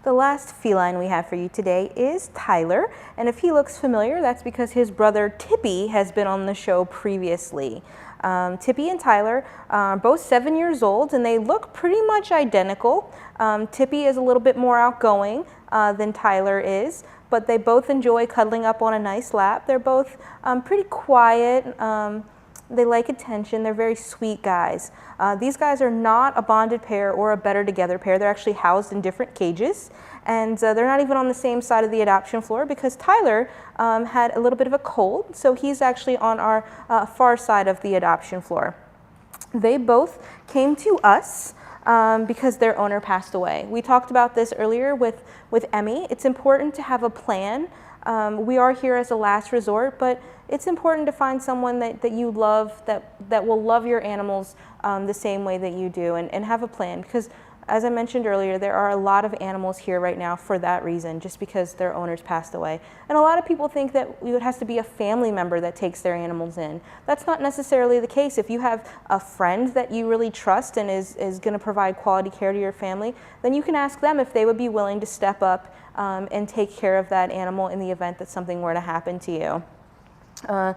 The last feline we have for you today is Tyler, and if he looks familiar, that's because his brother Tippy has been on the show previously. Tippy and Tyler are both 7 years old, and they look pretty much identical. Tippy is a little bit more outgoing than Tyler is, but they both enjoy cuddling up on a nice lap. They're both pretty quiet. They like attention. They're very sweet guys. These guys are not a bonded pair or a better together pair. They're actually housed in different cages, and they're not even on the same side of the adoption floor because Tyler had a little bit of a cold, so he's actually on our far side of the adoption floor. They both came to us because their owner passed away. We talked about this earlier with Emmy. It's important to have a plan. We are here as a last resort, but it's important to find someone that you love, that will love your animals the same way that you do, and have a plan, because as I mentioned earlier, there are a lot of animals here right now for that reason, just because their owners passed away. And a lot of people think that it has to be a family member that takes their animals in. That's not necessarily the case. If you have a friend that you really trust and is going to provide quality care to your family, then you can ask them if they would be willing to step up and take care of that animal in the event that something were to happen to you. Tyler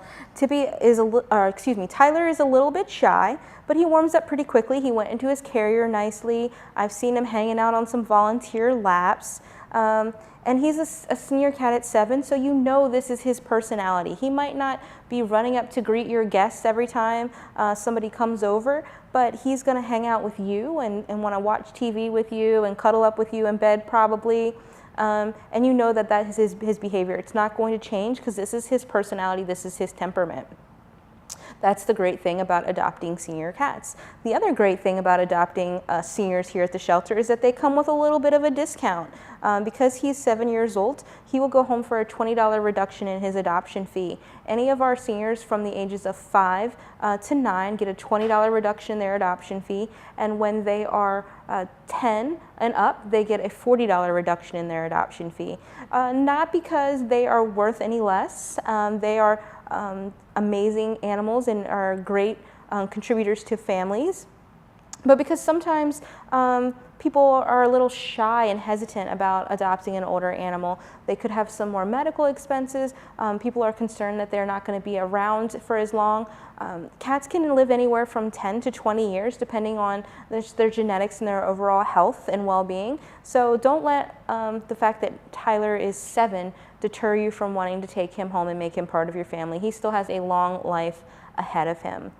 is a little bit shy, but he warms up pretty quickly. He went into his carrier nicely. I've seen him hanging out on some volunteer laps. And he's a senior cat at 7, so you know this is his personality. He might not be running up to greet your guests every time somebody comes over, but he's going to hang out with you and want to watch TV with you and cuddle up with you in bed probably. And you know that is his behavior. It's not going to change because this is his personality, this is his temperament. That's the great thing about adopting senior cats. The other great thing about adopting seniors here at the shelter is that they come with a little bit of a discount. Because he's 7 years old, he will go home for a $20 reduction in his adoption fee. Any of our seniors from the ages of 5 to 9 get a $20 reduction in their adoption fee, and when they are 10 and up, they get a $40 reduction in their adoption fee. Not because they are worth any less. They are amazing animals and are great contributors to families, but because sometimes people are a little shy and hesitant about adopting an older animal. They could have some more medical expenses. People are concerned that they're not going to be around for as long. Cats can live anywhere from 10 to 20 years depending on their genetics and their overall health and well-being. So don't let the fact that Tyler is 7 deter you from wanting to take him home and make him part of your family. He still has a long life ahead of him.